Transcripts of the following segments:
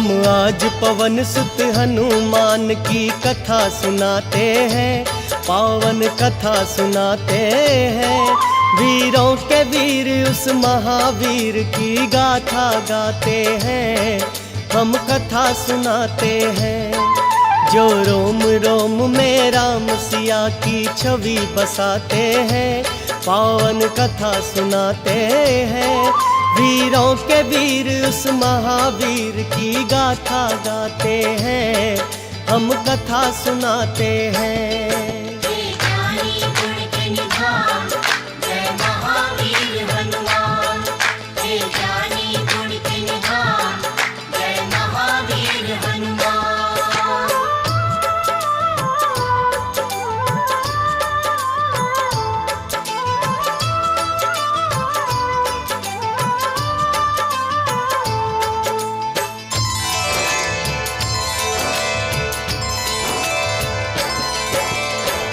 हम आज पवन सुत हनुमान की कथा सुनाते हैं, पावन कथा सुनाते हैं। वीरों के वीर उस महावीर की गाथा गाते हैं, हम कथा सुनाते हैं। जो रोम रोम में राम सिया की छवि बसाते हैं, पावन कथा सुनाते हैं। वीरों के वीर उस महावीर की गाथा गाते हैं, हम कथा सुनाते हैं।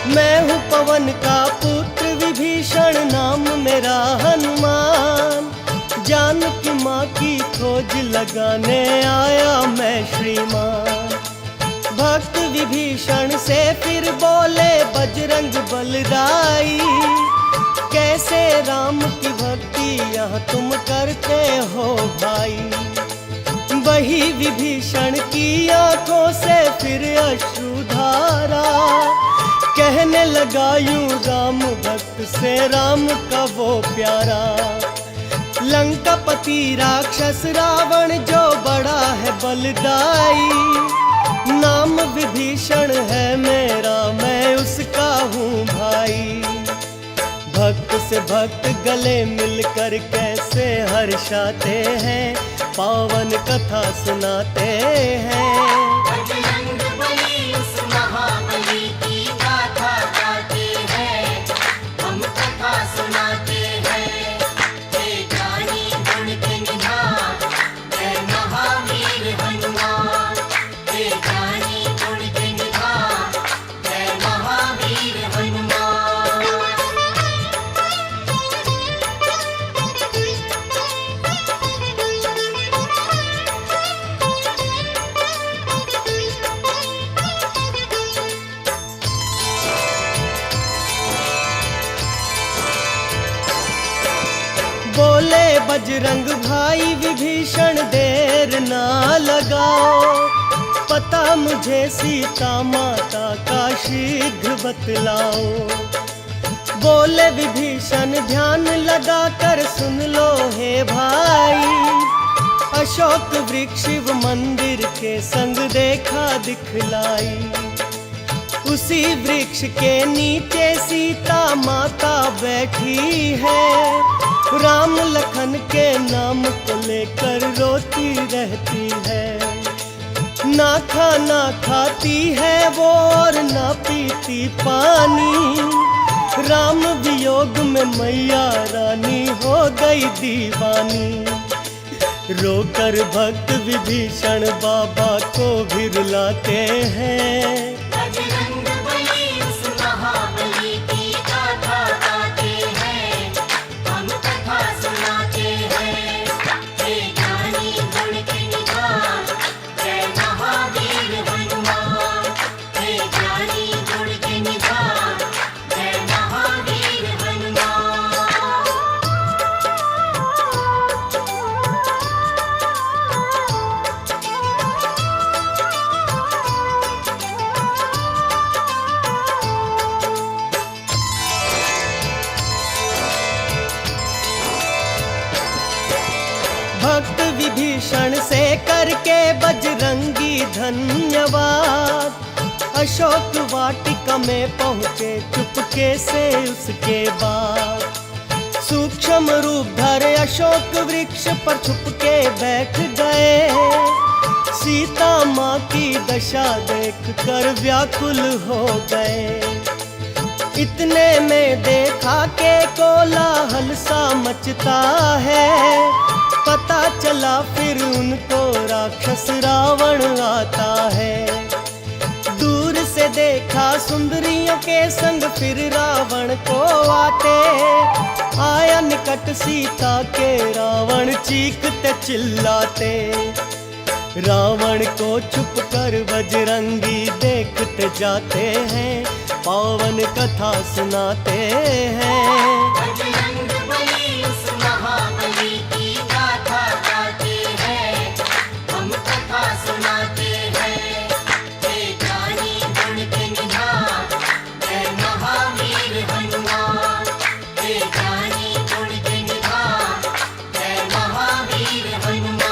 मैं हूँ पवन का पुत्र विभीषण, नाम मेरा हनुमान। जानकी माँ की खोज लगाने आया मैं श्रीमान। भक्त विभीषण से फिर बोले बजरंग बलदाई, कैसे राम की भक्ति यह तुम करते हो भाई। वही विभीषण की आंखों से फिर अश्रुधारा, कहने लगा यूं राम भक्त से राम का वो प्यारा। लंकापति राक्षस रावण जो बड़ा है बलदाई, नाम विभीषण है मेरा, मैं उसका हूँ भाई। भक्त से भक्त गले मिलकर कैसे हर्षाते हैं, पावन कथा सुनाते हैं। बोले बजरंग भाई विभीषण देर ना लगाओ, पता मुझे सीता माता का शीघ्र बतलाओ। बोले विभीषण ध्यान लगा कर सुन लो हे भाई, अशोक वृक्ष शिव मंदिर के संग देखा दिखलाई। उसी वृक्ष के नीचे सीता माता बैठी है, राम लखन के नाम को लेकर रोती रहती है। ना खाना खाती है वो और ना पीती पानी, राम वियोग में मैया रानी हो गई दीवानी। रोकर भक्त विभीषण बाबा को भी रुलाते हैं। भक्त विभीषण से करके बजरंगी धन्यवाद, अशोक वाटिका में पहुँचे चुपके से उसके बाद। सूक्ष्म रूप धरे अशोक वृक्ष पर छुपके बैठ गए, सीता माँ की दशा देख कर व्याकुल हो गए। इतने में देखा के कोलाहल सा मचता है, पता चला फिर उनको राक्षस रावण आता है। दूर से देखा सुंदरियों के संग फिर रावण को आते, आया निकट सीता के रावण चीखते चिल्लाते। रावण को छुप कर बजरंगी देखते जाते हैं, पावन कथा सुनाते हैं। बजरंग बली उस महाबली की गाथा गाते हैं, हम कथा सुनाते हैं। हे ज्ञानी गुण के निधान, जय महावीर हनुमान। हे ज्ञानी गुण के निधान, जय महावीर हनुमान।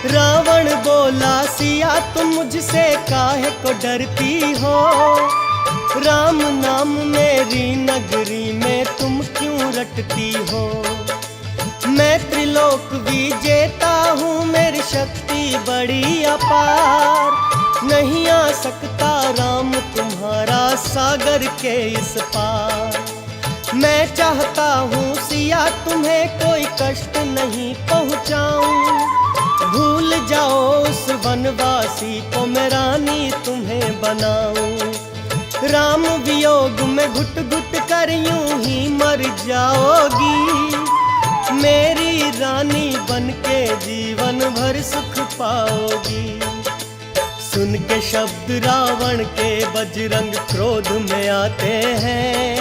रावण बोला, सिया तुम मुझसे काहे को डरती हो? राम नाम मेरी नगरी में तुम क्यों रटती हो? मैं त्रिलोक विजेता हूँ, मेरी शक्ति बड़ी अपार। नहीं आ सकता राम तुम्हारा सागर के इस पार। मैं चाहता हूँ सिया तुम्हें कोई कष्ट नहीं पहुँचाऊं। भूल जाओ उस वनवासी को, मैं रानी तुम्हें बनाऊं। राम वियोग में घुट घुट कर यूं ही मर जाओगी। मेरी रानी बनके जीवन भर सुख पाओगी। सुन के शब्द रावण के बजरंग क्रोध में आते हैं।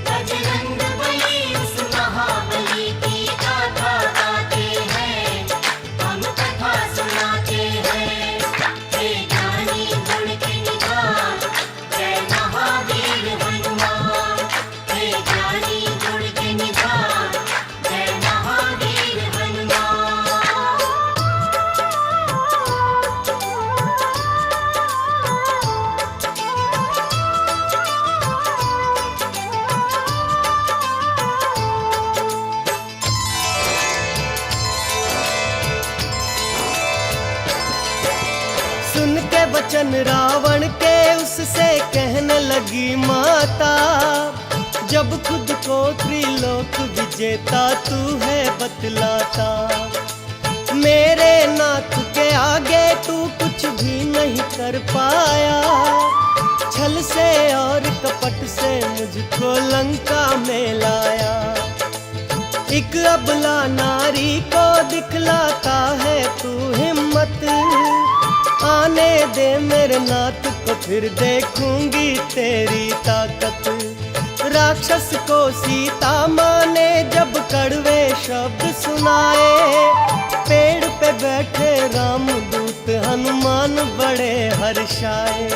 बजरंग बली उस महाबली की गाथा गाते हैं, हम कथा सुनाते हैं। हे ज्ञानी गुण के निधान, जय महावीर हनुमान। हे ज्ञानी गुण के निधान, जय महावीर हनुमान। सुन के वचन रावण के उससे कहने लगी माता, जब खुद को त्रिलोक विजेता तू है बतलाता। मेरे नाथ के आगे तू कुछ भी नहीं कर पाया। छल से और कपट से मुझको लंका में लाया। एक अबला नारी को दिखलाता है तू हिम्मत। आने दे मेरे नाथ को, फिर देखूंगी तेरी ताकत। राक्षस को सीता माँ ने जब कड़वे शब्द सुनाए, पेड़ पे बैठे रामदूत हनुमान बड़े हर्षाए।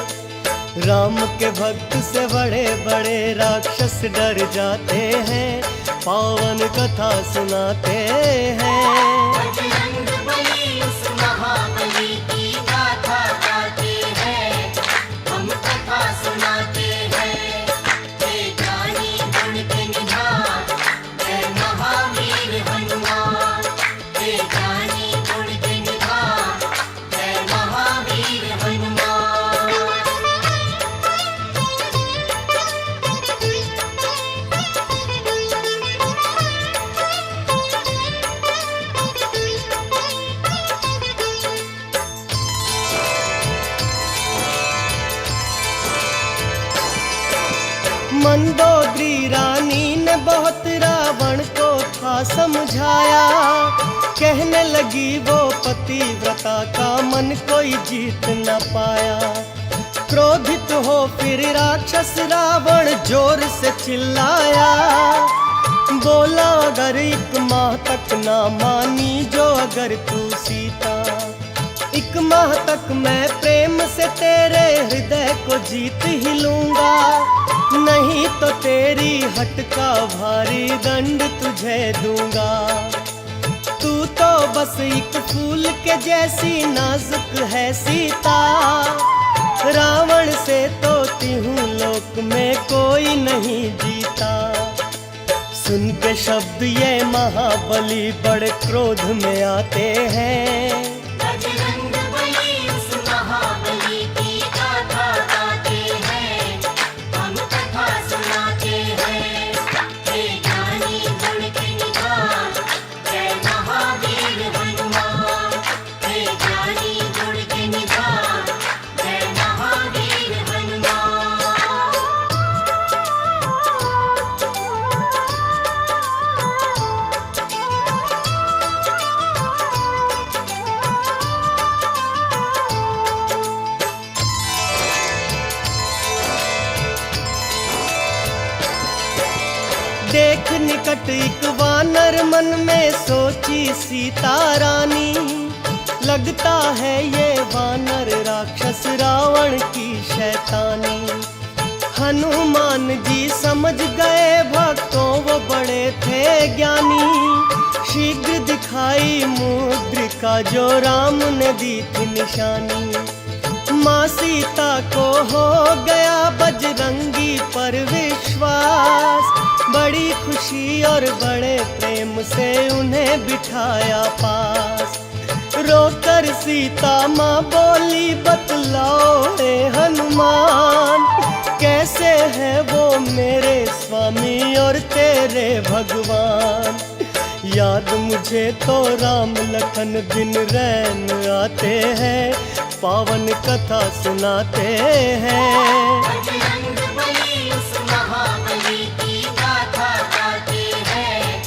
राम के भक्त से बड़े बड़े राक्षस डर जाते हैं, पावन कथा सुनाते हैं। बजरंग बली उस महाबली की गाथा गाते हैं, हम कथा सुनाते हैं। हे ज्ञानी गुण के निधान, जय महावीर हनुमान। हे ज्ञानी गुण के निधान, जय महावीर हनुमान। मंदोदरी रानी ने बहुत रावण को था समझाया। कहने लगी वो पतिव्रता का मन कोई जीत न पाया। क्रोधित हो फिर राक्षस रावण जोर से चिल्लाया। बोला अगर एक माह तक ना मानी जो अगर तू सीता, एक माह तक मैं प्रेम से तेरे हृदय को जीत ही लूंगा। नहीं तो तेरी हट का भारी दंड तुझे दूंगा। तू तो बस एक फूल के जैसी नाजुक है सीता। रावण से तो तीहूं लोक में कोई नहीं जीता। सुन के शब्द ये महाबली बड़े क्रोध में आते हैं। बजरंग बली उस महाबली की गाथा गाते हैं, हम कथा सुनाते हैं। हे ज्ञानी गुण के निधान, जय महावीर निकट एक वानर मन में सोची सीता रानी, लगता है ये वानर राक्षस रावण की शैतानी। हनुमान जी समझ गए भक्तों वो बड़े थे ज्ञानी, शीघ्र दिखाई मुद्रिका जो राम ने दी थी निशानी। माँ सीता को हो गया बजरंगी पर विश्वास, बड़ी खुशी और बड़े प्रेम से उन्हें बिठाया पास। रोकर सीता माँ बोली बतलाओ हे हनुमान, कैसे है वो मेरे स्वामी और तेरे भगवान। याद मुझे तो राम लखन दिन रैन आते हैं, पावन कथा सुनाते हैं। बजरंग बली उस महाबली की गाथा गाते हैं,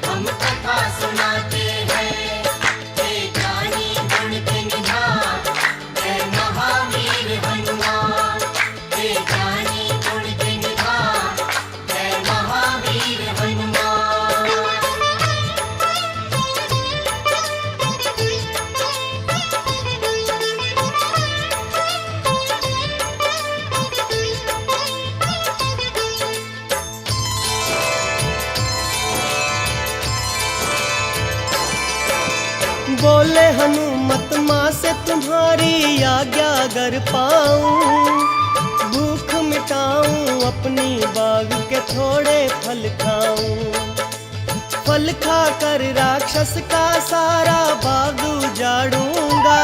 हम कथा सुनाते हैं। हे ज्ञानी गुण के निधान, जय महावीर हनुमान। हे ज्ञानी गुण के निधान, जय महावीर हनुमान। बोले हनुमत माँ से तुम्हारी आज्ञा अगर पाऊं, भूख मिटाऊं अपनी बाग के थोड़े फल खाऊं। फल खाकर राक्षस का सारा बाग उजाड़ूंगा,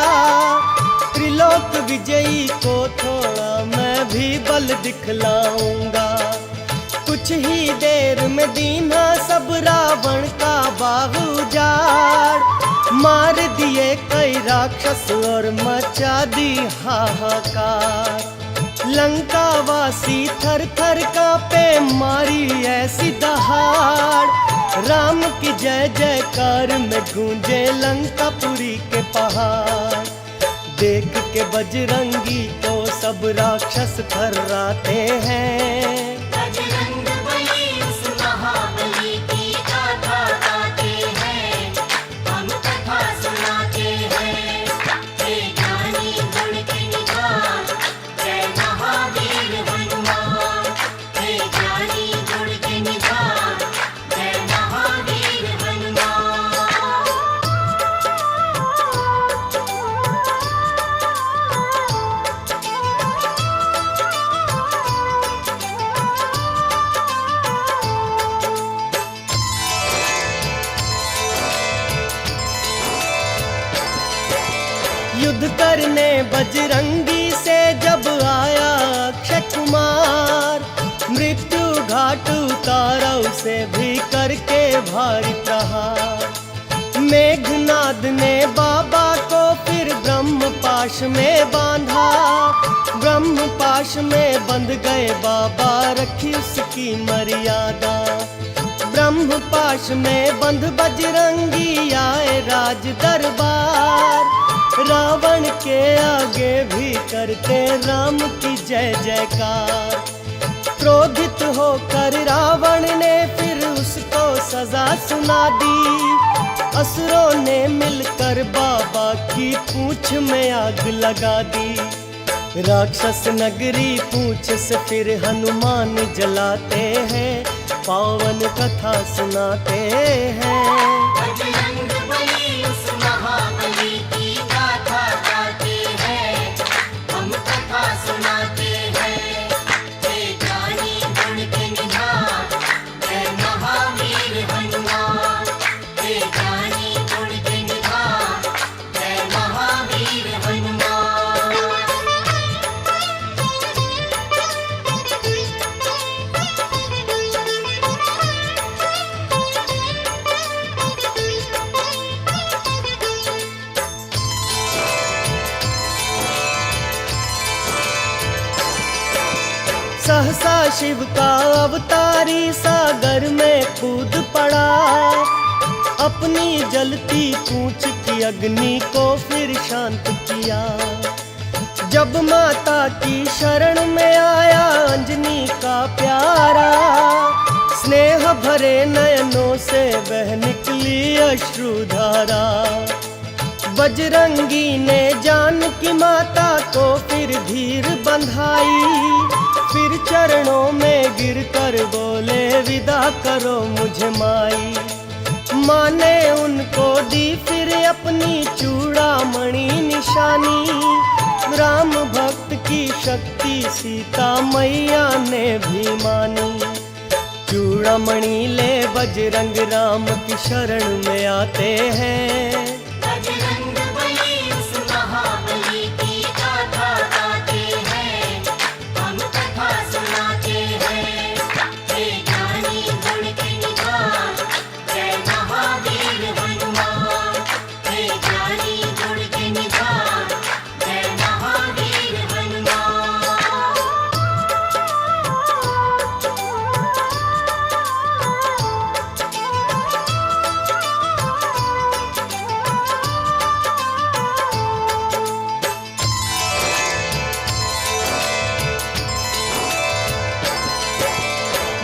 त्रिलोक विजयी को थोड़ा मैं भी बल दिखलाऊंगा। कुछ ही देर में दीना सब रावण का बाग उजाड़, मार दिए कई राक्षस और मचा दी हाहाकार। लंका वासी थर थर कांपे मारी ऐसी दहाड़, राम की जय जयकार में गूंजे लंकापुरी के पहाड़। देख के बजरंगी को सब राक्षस थर्राते हैं, बजरंग बली उस महाबली की गाथा गाते हैं, हम कथा सुनाते हैं। हे ज्ञानी गुण के निधान, जय महावीर हनुमान। हे ज्ञानी गुण के निधान, जय महावीर हनुमान। युद्ध करने बजरंगी से जब आया अक्षय कुमार, मृत्यु घाट उतारा उसे भी करके भारी प्रहार। मेघनाद ने बाबा को फिर ब्रह्म पाश में बांधा, ब्रह्म पाश में बंध गए बाबा रखी उसकी मर्यादा। ब्रह्म पाश में बंध बजरंगी आए राज दरबार, रावण के आगे भी करते राम की जय जयकार। क्रोधित होकर रावण ने फिर उसको सजा सुना दी, असुरों ने मिलकर बाबा की पूंछ में आग लगा दी। राक्षस नगरी पूंछ से फिर हनुमान जलाते हैं, पावन कथा सुनाते हैं। बजरंग बली उस महाबली की गाथा गाते हैं, हम कथा सुनाते हैं। हे ज्ञानी गुण के निधान, जय महावीर हनुमान। हे ज्ञानी गुण के निधान, जय महावीर हनुमान। सहसा शिव का अवतारी सागर में कूद पड़ा, अपनी जलती पूंछ की अग्नि को फिर शांत किया। जब माता की शरण में आया अंजनी का प्यारा, स्नेह भरे नयनों से बह निकली अश्रुधारा। बजरंगी ने जानकी माता को फिर धीर बंधाई, फिर चरणों में गिर कर बोले विदा करो मुझे माई। माँ ने उनको दी फिर अपनी चूड़ामणि निशानी, राम भक्त की शक्ति सीता मैया ने भी मानी। चूड़ामणि ले बजरंग राम की शरण में आते हैं। बजरंग बली उस महाबली की गाथा गाते हैं, हम कथा सुनाते हैं। हे ज्ञानी गुण के निधान, जय महावीर हनुमान। हे ज्ञानी गुण के निधान, जय महावीर हनुमान।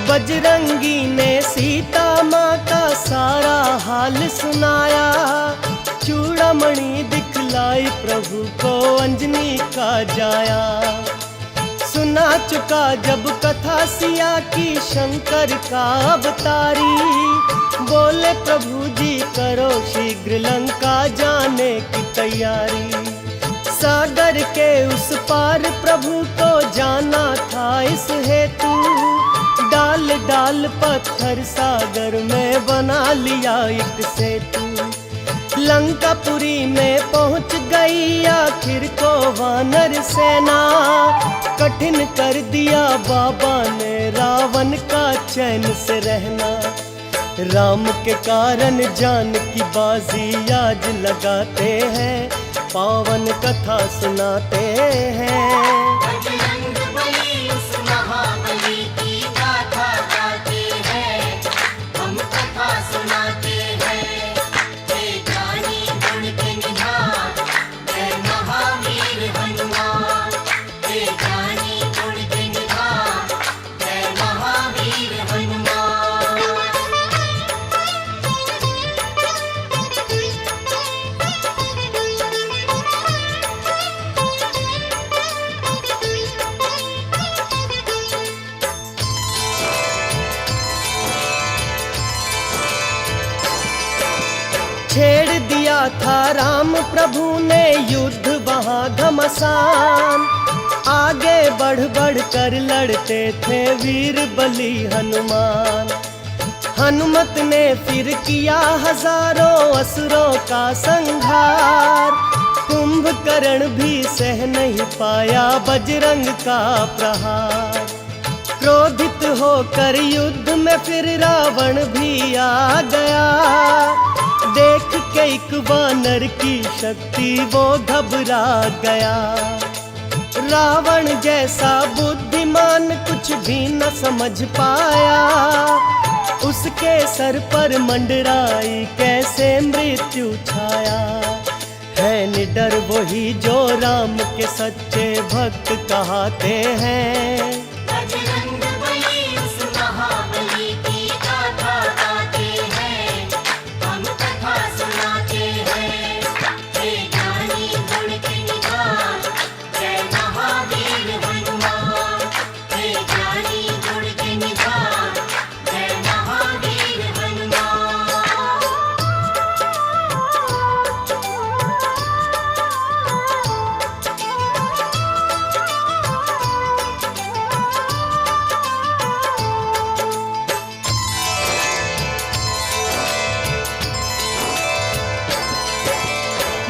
बजरंगी ने सीता माँ का सारा हाल सुनाया, चूड़ामणि दिखलाई प्रभु को अंजनी का जाया। सुना चुका जब कथा सिया की शंकर का अवतारी, बोले प्रभु जी करो शीघ्र लंका जाने की तैयारी। सागर के उस पार प्रभु को जाना था इस हेतु, डाल डाल पत्थर सागर में बना लिया एक सेतु। लंकापुरी में पहुंच गई आखिर को वानर सेना, कठिन कर दिया बाबा ने रावण का चैन से रहना। राम के कारण जानकी बाजी आज लगाते हैं, पावन कथा सुनाते हैं। बजरंग बली उस महाबली की गाथा गाते हैं, हम कथा सुनाते हैं। हे ज्ञानी गुण के निधान, जय महावीर हनुमान। हे ज्ञानी गुण के निधान, जय महावीर हनुमान। छेड़ दिया था राम प्रभु ने युद्ध वहाँ घमासान, आगे बढ़ बढ़ कर लड़ते थे वीर बली हनुमान। हनुमत ने फिर किया हजारों असुरों का संहार, कुंभकर्ण भी सह नहीं पाया बजरंग का प्रहार। क्रोधित होकर युद्ध में फिर रावण भी आ गया, देख के एक वानर की शक्ति वो घबरा गया। रावण जैसा बुद्धिमान कुछ भी न समझ पाया, उसके सर पर मंडराई कैसे मृत्यु छाया। है निडर वही जो राम के सच्चे भक्त कहते हैं। बजरंग बली उस महाबली की गाथा गाते हैं, हम कथा सुनाते हैं। हे ज्ञानी गुण के निधान, जय महावीर हनुमान। हे ज्ञानी गुण के निधान, जय महावीर हनुमान।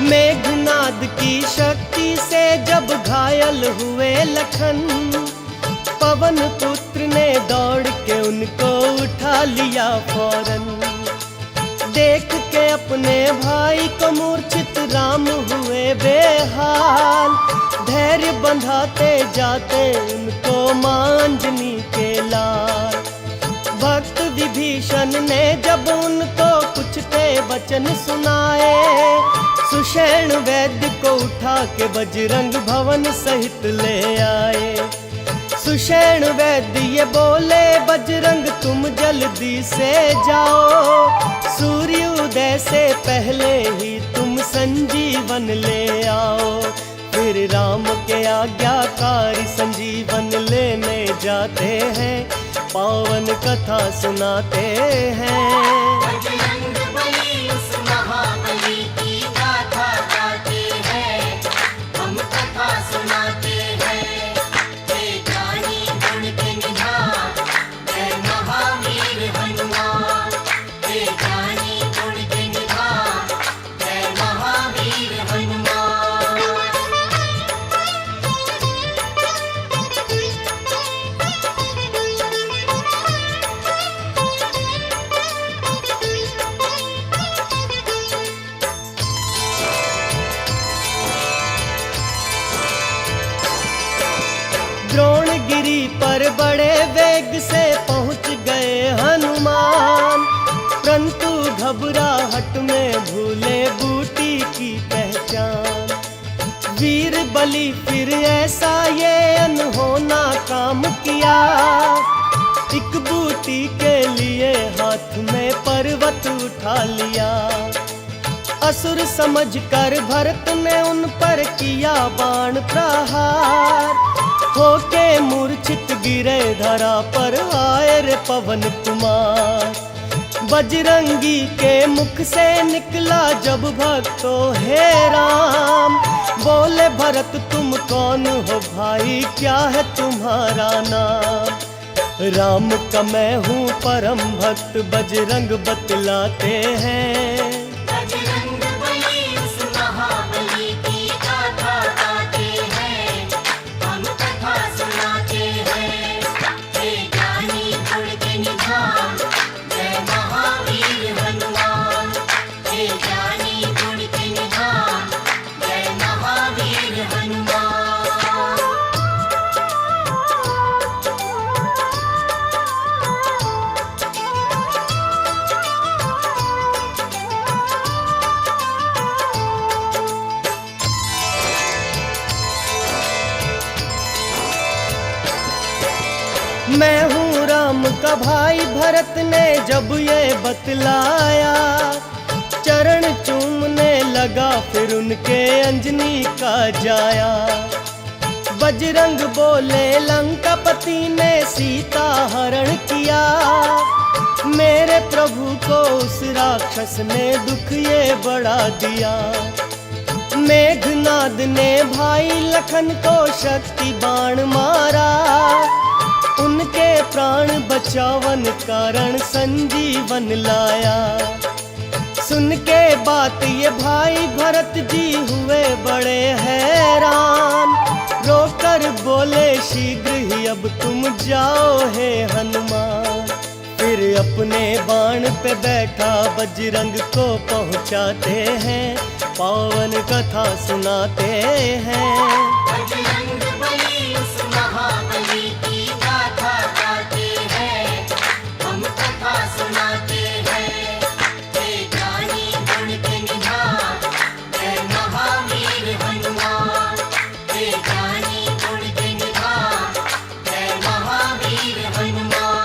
मेघनाद की शक्ति से जब घायल हुए लखन, पवन पुत्र ने दौड़ के उनको उठा लिया फौरन। देख के अपने भाई को मूर्छित राम हुए बेहाल, धैर्य बंधाते जाते उनको मांजनी के लाल। भक्त विभीषण ने जब उनको कुछ ते वचन सुनाए, सुषेण वैद्य को उठा के बजरंग भवन सहित ले आए। सुषेण वैद्य ये बोले बजरंग तुम जल्दी से जाओ, सूर्य उदय से पहले ही तुम संजीवन ले आओ। फिर राम के आज्ञाकारी संजीवन लेने जाते हैं, पावन कथा सुनाते हैं। बजरंग बली उस महाबली की गाथा गाते हैं, हम कथा सुनाते हैं। हे ज्ञानी गुण के निधान, जय महावीर हनुमान। हे ज्ञानी गुण के निधान, जय महावीर हनुमान। द्रोणगिरी पर बड़े वेग से पहुंच गए हनुमान, परंतु घबराहट में भूले बूटी की पहचान। वीर बलि फिर ऐसा ये अनहोना काम किया, एक बूटी के लिए हाथ में पर्वत उठा लिया। असुर समझकर भरत ने उन पर किया बाण प्रहार, होके मूर्छित गिरे धरा पर आए रे पवन कुमार। बजरंगी के मुख से निकला जब भक्तो हे राम, बोले भरत तुम कौन हो भाई, क्या है तुम्हारा नाम। राम का मैं हूँ परम भक्त, बजरंग बतलाते हैं। बजरंग बली उस महाबली की गाथा गाते हैं, हम कथा सुनाते हैं। हे ज्ञानी गुण के निधान, जय महावीर हनुमान। हे ज्ञानी गुण के निधान, जय महावीर हनुमान। मैं हूँ राम का भाई, भरत ने जब ये बतलाया, चरण चूमने लगा फिर उनके अंजनी का जाया। बजरंग बोले लंकापति ने सीता हरण किया, मेरे प्रभु को उस राक्षस ने दुख ये बड़ा दिया। मेघनाद ने भाई लखन को शक्ति बाण मारा, उनके प्राण बचावन कारण संजीवन लाया। सुन के बात ये भाई भरत जी हुए बड़े हैरान, रोकर बोले शीघ्र ही अब तुम जाओ हे हनुमान। फिर अपने बाण पे बैठा बजरंग को पहुंचाते हैं, पावन कथा सुनाते हैं। बजरंग बली उस महाबली की गाथा गाते हैं, हम कथा सुनाते हैं। हे ज्ञानी गुण के निधान, जय महावीर हनुमान। हे ज्ञानी गुण के निधान, जय महावीर हनुमान।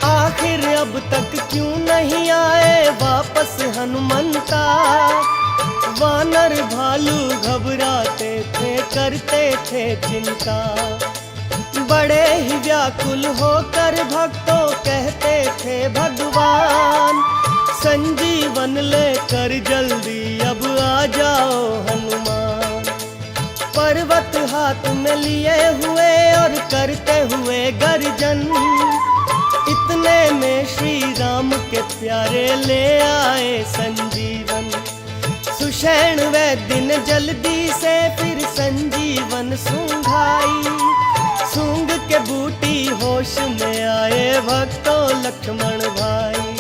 आखिर अब तक क्यों नहीं आए वापस हनुमंता, वानर भालू घबराते थे करते थे चिंता। बड़े ही व्याकुल होकर भक्तों कहते थे भगवान, संजीवन लेकर जल्दी अब आ जाओ हनुमान। पर्वत हाथ में लिए हुए और करते हुए गर्जन, इतने में श्री राम के प्यारे ले आए संजीवन। सुषेण वैद्य ने जल्दी से फिर संजीवन सूंघाई, सूंघ के बूटी होश में आए भक्तों लक्ष्मण भाई।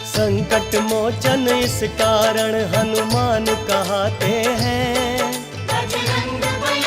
संकट मोचन इस कारण हनुमान कहते हैं, बजरंग बली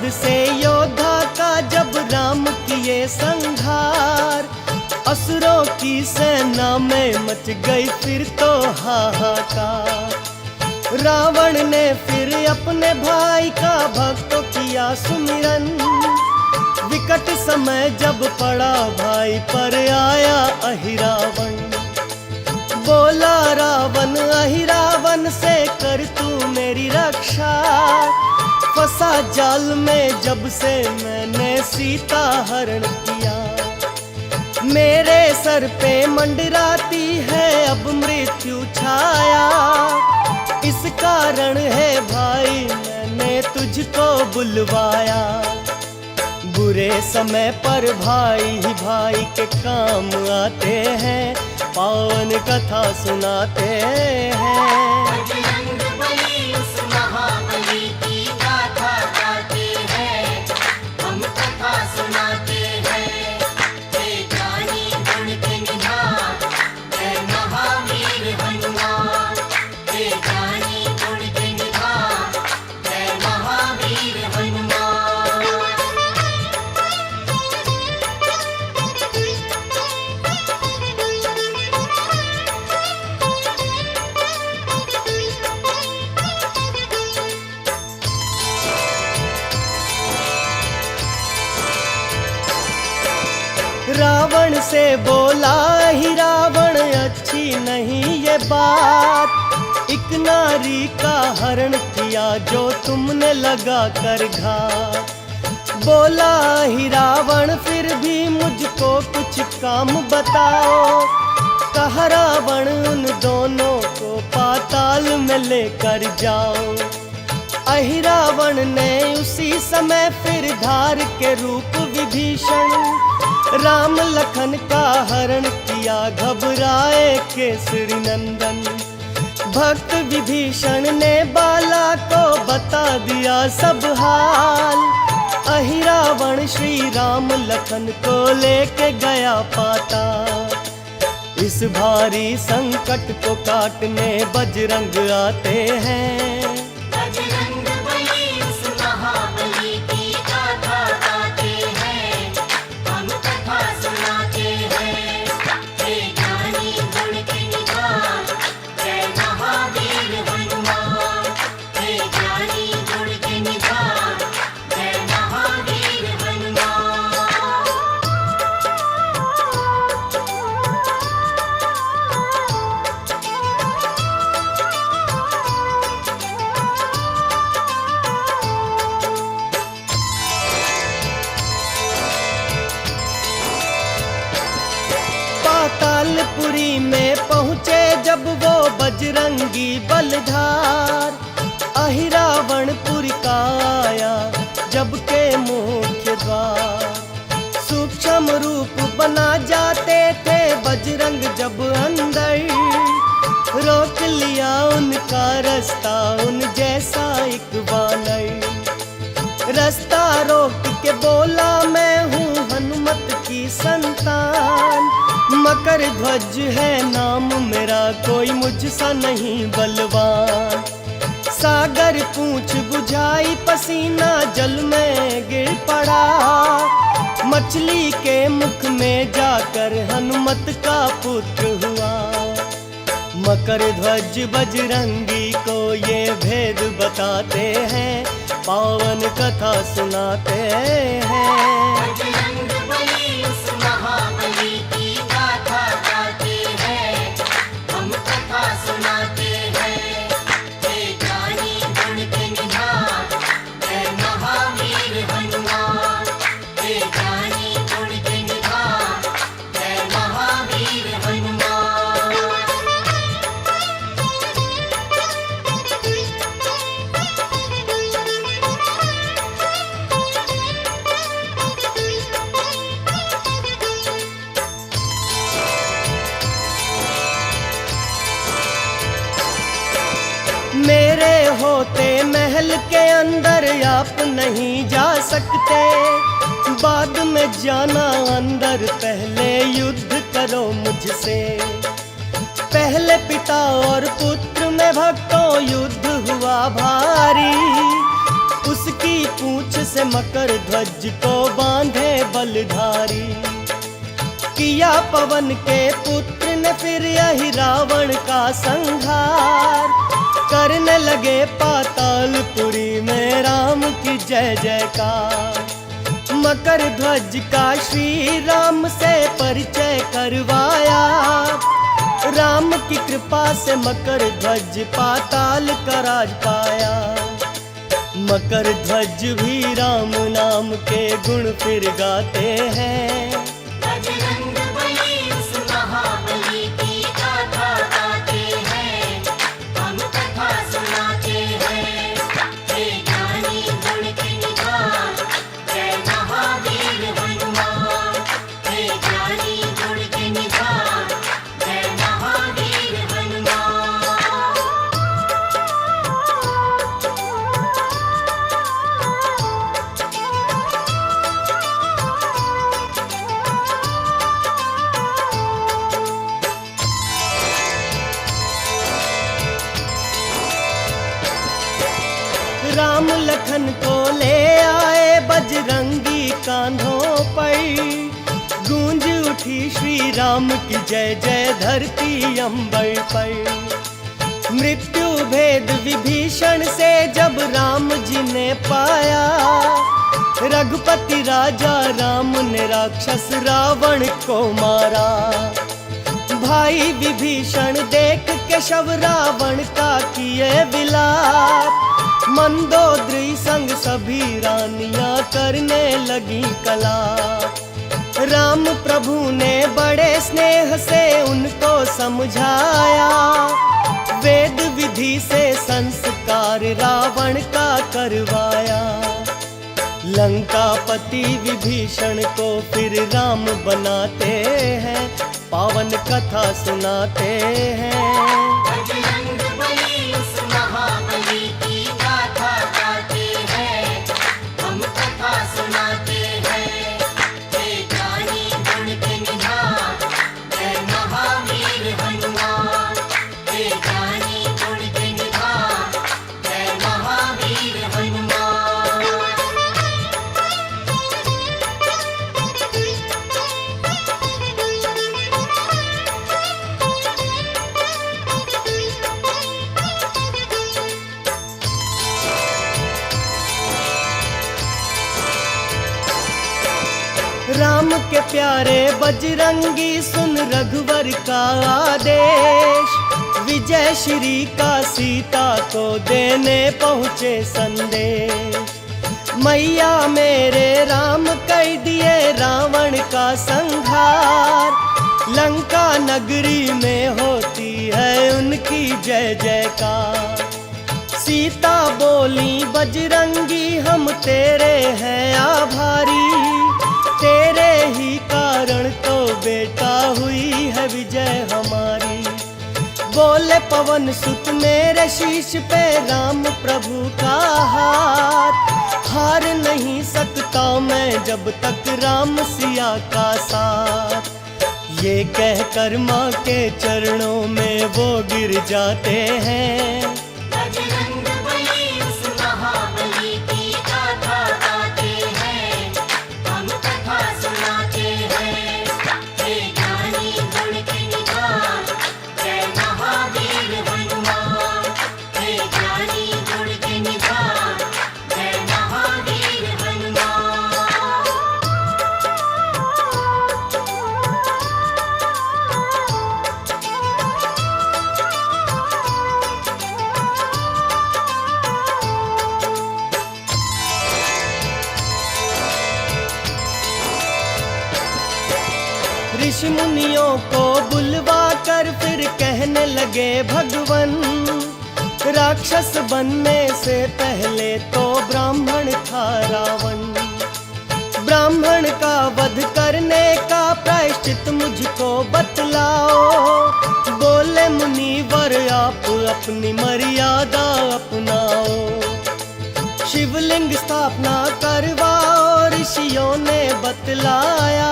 बाद से योद्धा का जब राम किए संहार, असुरों की सेना में मच गई फिर तो हाहाकार। रावण ने फिर अपने भाई का भक्तों किया सुमिरन, विकट समय जब पड़ा भाई पर आया अहिरावण। बोला रावण अहिरावण से कर तू मेरी रक्षा, फंसा जाल में जब से मैंने सीता हरण किया। मेरे सर पे मंडराती है अब मृत्यु छाया, इस कारण है भाई मैंने तुझको बुलवाया। बुरे समय पर भाई ही भाई के काम आते हैं, पावन कथा सुनाते हैं। बजरंग बली उस महाबली की गाथा गाते हैं, हम कथा सुनाते हैं। हे ज्ञानी गुण के निधान, जय महावीर हनुमान। हे ज्ञानी गुण के निधान, जय महावीर हनुमान। रावण से बोला ही रावण अच्छी नहीं ये बात, एक नारी का हरण किया जो तुमने लगा कर घात। बोला ही रावण फिर भी मुझको कुछ काम बताओ, कहा रावण उन दोनों को पाताल में लेकर जाओ। अहिरावण ने उसी समय फिर धार के रूप विभीषण, राम लखन का हरण किया घबराए केसरी नंदन। भक्त विभीषण ने बाला को बता दिया सब हाल, अहिरावण श्री राम लखन को लेके गया पाताल। इस भारी संकट को काटने बजरंग आते हैं। बजरंग बली उस महाबली की गाथा गाते हैं, हम कथा सुनाते हैं। हे ज्ञानी गुण के निधान, जय महावीर हनुमान। हे ज्ञानी गुण के निधान, जय महावीर हनुमान। पातालपुरी में पहुँचे जब वो बजरंगी बलधार, अहिरावणपुर का आया जब के मुख्य द्वार। सूक्ष्म रूप बना जाते थे बजरंग जब अंदर, रोक लिया उनका रास्ता उन जैसा एक वानर। रास्ता रोक के बोला मैं हूँ हनुमत की संतान, मकर ध्वज है नाम मेरा कोई मुझसा नहीं बलवान। सागर पूंछ बुझाई पसीना जल में गिर पड़ा, मछली के मुख में जाकर हनुमत का पुत्र हुआ। मकर ध्वज बजरंगी को ये भेद बताते हैं, पावन कथा सुनाते हैं। बजरंग बली उस महाबली की गाथा गाते हैं, हम कथा सुनाते हैं। हे ज्ञानी गुण के निधान, जय महावीर हनुमान। हे ज्ञानी गुण के निधान, जय महावीर हनुमान। मेरे होते महल के अंदर आप नहीं जा सकते, बाद में जाना अंदर पहले युद्ध करो मुझसे। पहले पिता और पुत्र में भक्तों युद्ध हुआ भारी, उसकी पूंछ से मकर ध्वज को बांधे बलधारी। किया पवन के पुत्र ने फिर यही रावण का संहार, करने लगे पातालपुरी में राम की जय जयकार। मकर ध्वज का श्री राम से परिचय करवाया, राम की कृपा से मकर ध्वज पाताल का राज पाया। मकर ध्वज भी राम नाम के गुण फिर गाते हैं, बजरंग बली उस महाबली की गाथा गाते हैं, हम कथा सुनाते हैं। हे ज्ञानी गुण के निधान, जय महावीर हनुमान। हे ज्ञानी गुण के निधान, जय महावीर हनुमान। राम लखन को ले आए बजरंगी कांधों पर, गूंज उठी श्री राम की जय जय धरती अंबर पर। मृत्यु भेद विभीषण से जब राम जी ने पाया, रघुपति राजा राम ने राक्षस रावण को मारा। भाई विभीषण देख के शव रावण का किए विलाप, मंदोदरी संग सभी रानियां करने लगी कलाप। राम प्रभु ने बड़े स्नेह से उनको समझाया, वेद विधि से संस्कार रावण का करवाया। लंकापति विभीषण को फिर राम बनाते हैं, पावन कथा सुनाते हैं। बजरंग बली उस महाबली की गाथा गाते हैं, हम कथा सुनाते हैं। हे ज्ञानी गुण के निधान, जय महावीर हनुमान। हे ज्ञानी गुण के निधान, जय महावीर हनुमान। राम के प्यारे बजरंगी सुन रघुवर का आदेश, विजय श्री का सीता को देने पहुँचे संदेश। मैया मेरे राम कर दिए रावण का संहार, लंका नगरी में होती है उनकी जय जयकार। सीता बोली बजरंगी हम तेरे हैं आभारी, तेरे ही कारण तो बेटा हुई है विजय हमारी। बोले पवन सुत मेरे शीश पे राम प्रभु का हाथ, हार नहीं सकता मैं जब तक राम सिया का साथ। ये कहकर माँ के चरणों में वो गिर जाते हैं, बजरंग बली उस महाबली की गाथा गाते हैं, हम कथा सुनाते हैं। हे ज्ञानी गुण के निधान, जय महावीर हनुमान। हे ज्ञानी गुण के निधान, जय महावीर हनुमान। ऋषि मुनियों को बुलवा कर फिर कहने लगे भगवन, राक्षस बनने से पहले तो ब्राह्मण था रावण। ब्राह्मण का वध करने का प्रायश्चित मुझको बतलाओ। बोले मुनिवर आप अपनी मर्यादा अपनाओ, शिवलिंग स्थापना करवाओ ऋषियों ने बतलाया।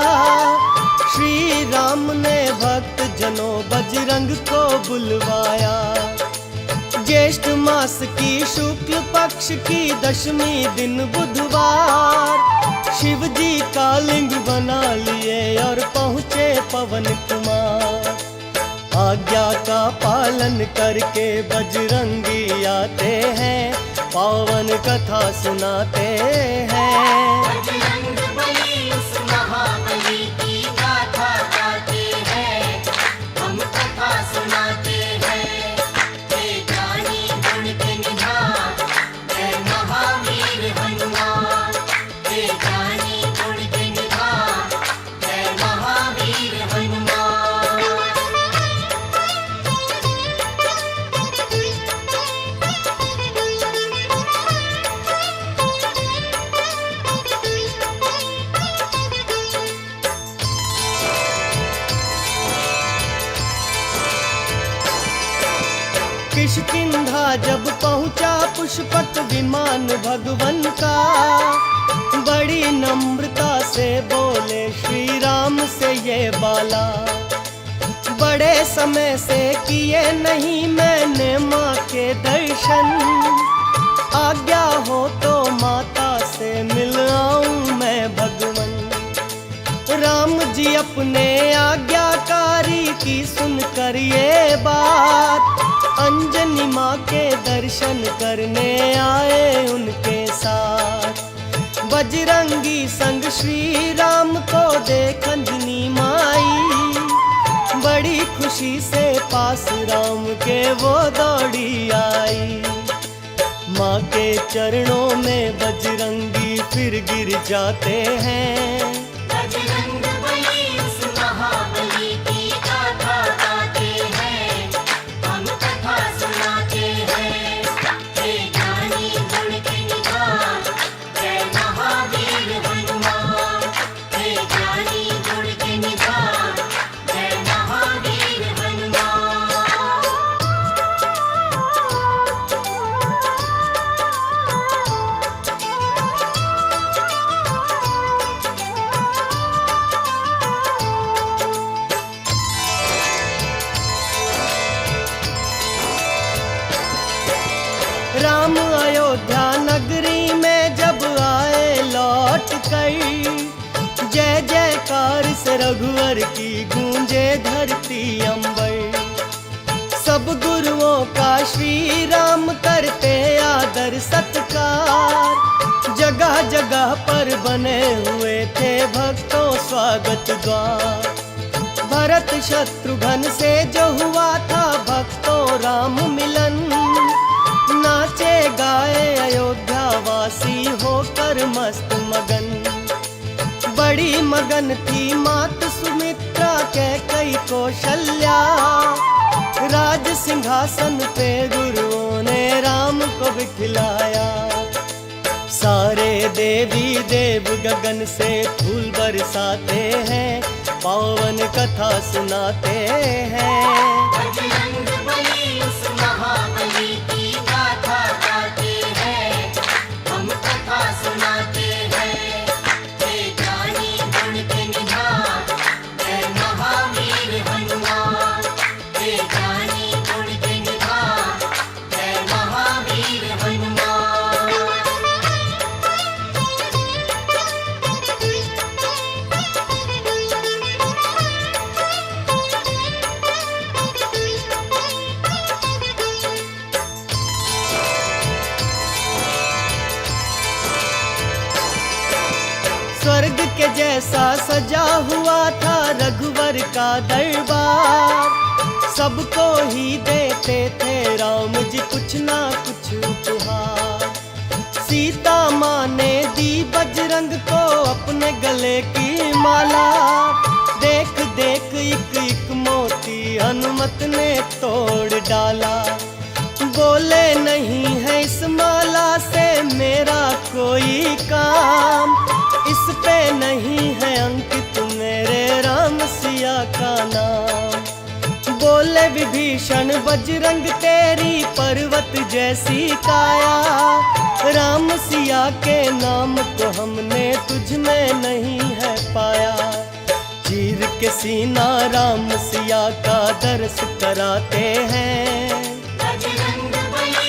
श्री राम ने भक्त जनों बजरंग को बुलवाया, जे ज्येष्ठ मास की शुक्ल पक्ष की दशमी दिन बुधवार शिव जी का लिंग बना लिए और पहुँचे पवन कुमार। आज्ञा का पालन करके बजरंगी आते हैं, पावन कथा सुनाते हैं। बजरंग बली उस महाबली की गाथा गाते हैं, हम कथा सुनाते हैं। हे ज्ञानी गुण के निधान, जय महावीर हनुमान। हे ज्ञानी गुण के निधान, जय महावीर हनुमान। किष्किंधा जब पहुंचा पुष्पक विमान भगवन का, बड़ी नम्रता से बोले श्री राम से ये बाला। बड़े समय से किए नहीं मैंने माँ के दर्शन, आज्ञा हो तो माता से मिल आऊं मैं भगवन। राम जी अपने आज्ञाकारी की सुनकर ये बात, अंजनी माँ के दर्शन करने आए उनके साथ। बजरंगी संग श्री राम को देख अंजनी माई, बड़ी खुशी से पास राम के वो दौड़ी आई। माँ के चरणों में बजरंगी फिर गिर जाते हैं। बजरंग बली उस महाबली की गाथा गाते हैं, हम कथा सुनाते हैं। हे ज्ञानी गुण के निधान, जय महावीर हनुमान। हे ज्ञानी गुण के निधान, जय महावीर हनुमान। राम अयोध्या नगरी में जब आए लौट कर, जय जयकार से रघुवर की गूंजे धरती अंबर। सब गुरुओं का श्री राम करते आदर सत्कार, जगह जगह पर बने हुए थे भक्तों स्वागत द्वार। भरत शत्रुघ्न से जो हुआ था भक्तों राम मिलन, नाचे गाए अयोध्या वासी होकर मस्त मगन। बड़ी मगन थी मात सुमित्रा कैकई कौशल्या, राज सिंहासन पे गुरुओं ने राम को बिठलाया। सारे देवी देव गगन से फूल बरसाते हैं, पावन कथा सुनाते हैं। बजरंग बली उस महाबली की गाथा गाते हैं, हम कथा सुनाते हैं। हे ज्ञानी गुण के निधान, जय महावीर हनुमान। हे ज्ञानी गुण के निधान, जय महावीर हनुमान। स्वर्ग के जैसा सजा हुआ था रघुवर का दरबार, सबको ही देते थे राम जी कुछ ना कुछ उपहार। सीता माँ ने दी बजरंग को अपने गले की माला, देख देख एक एक मोती हनुमत ने तोड़ डाला। बोले नहीं है इस माला से मेरा कोई काम, इस पे नहीं है अंकित मेरे राम सिया का नाम। बोले विभीषण बजरंग तेरी पर्वत जैसी काया, राम सिया के नाम को हमने तुझ में नहीं है पाया। चीर के सीना राम सिया का दर्श कराते हैं। बजरंग बली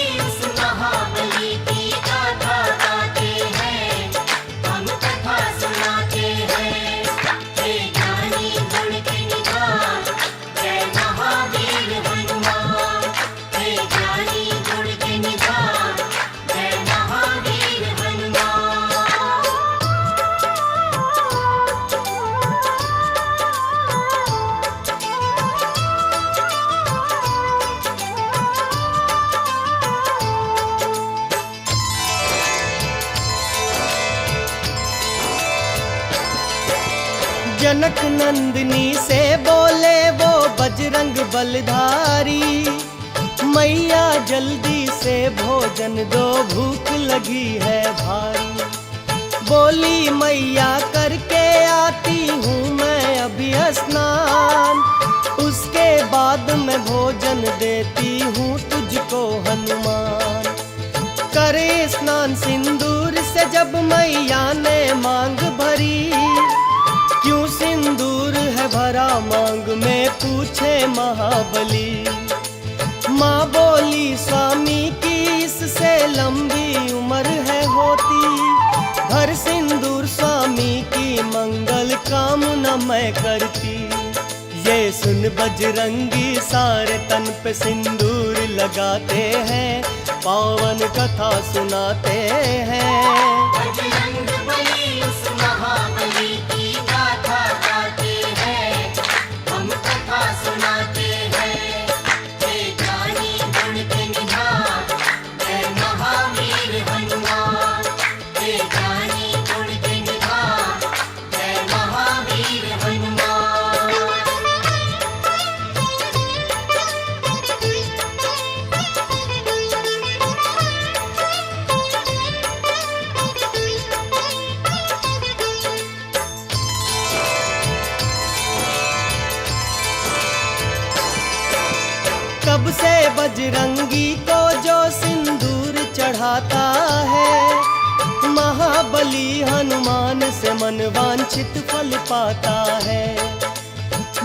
जनक नंदिनी से बोले वो बजरंग बलधारी, मैया जल्दी से भोजन दो, भूख लगी है भारी। बोली मैया करके आती हूँ मैं अभी स्नान, उसके बाद मैं भोजन देती हूँ तुझको हनुमान। करे स्नान सिंदूर से जब मैया ने मांग भरी, क्यों सिंदूर है भरा मांग में पूछे महाबली। माँ बोली स्वामी की इससे लंबी उम्र है होती, भर सिंदूर स्वामी की मंगल कामना मैं करती। ये सुन बजरंगी सारे तन पे सिंदूर लगाते हैं, पावन कथा सुनाते हैं। बजरंग बली उस महाबली की गाथा गाते हैं, हम कथा सुनाते हैं। हे ज्ञानी गुण के निधान, जय महावीर हनुमान। हे ज्ञानी गुण के निधान, जय महावीर हनुमान। कब से बजरंगी को जो सिंदूर चढ़ाता है, महाबली हनुमान से मन वांछित फल पाता है।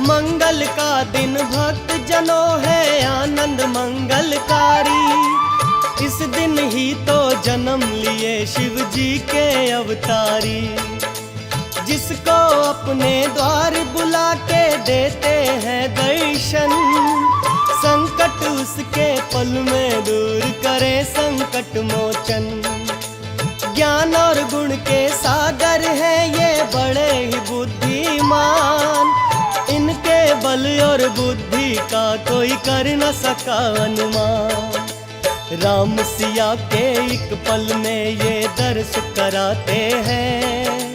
मंगल का दिन भक्त जनों है आनंद मंगलकारी, इस दिन ही तो जन्म लिए शिव जी के अवतारी। जिसको अपने द्वार बुला के देते हैं दर्शन, संकट उसके पल में दूर करे संकट मोचन। ज्ञान और गुण के सागर है ये बड़े ही बुद्धिमान, इनके बल और बुद्धि का कोई कर न सका अनुमान। राम सिया के एक पल में ये दर्श कराते हैं,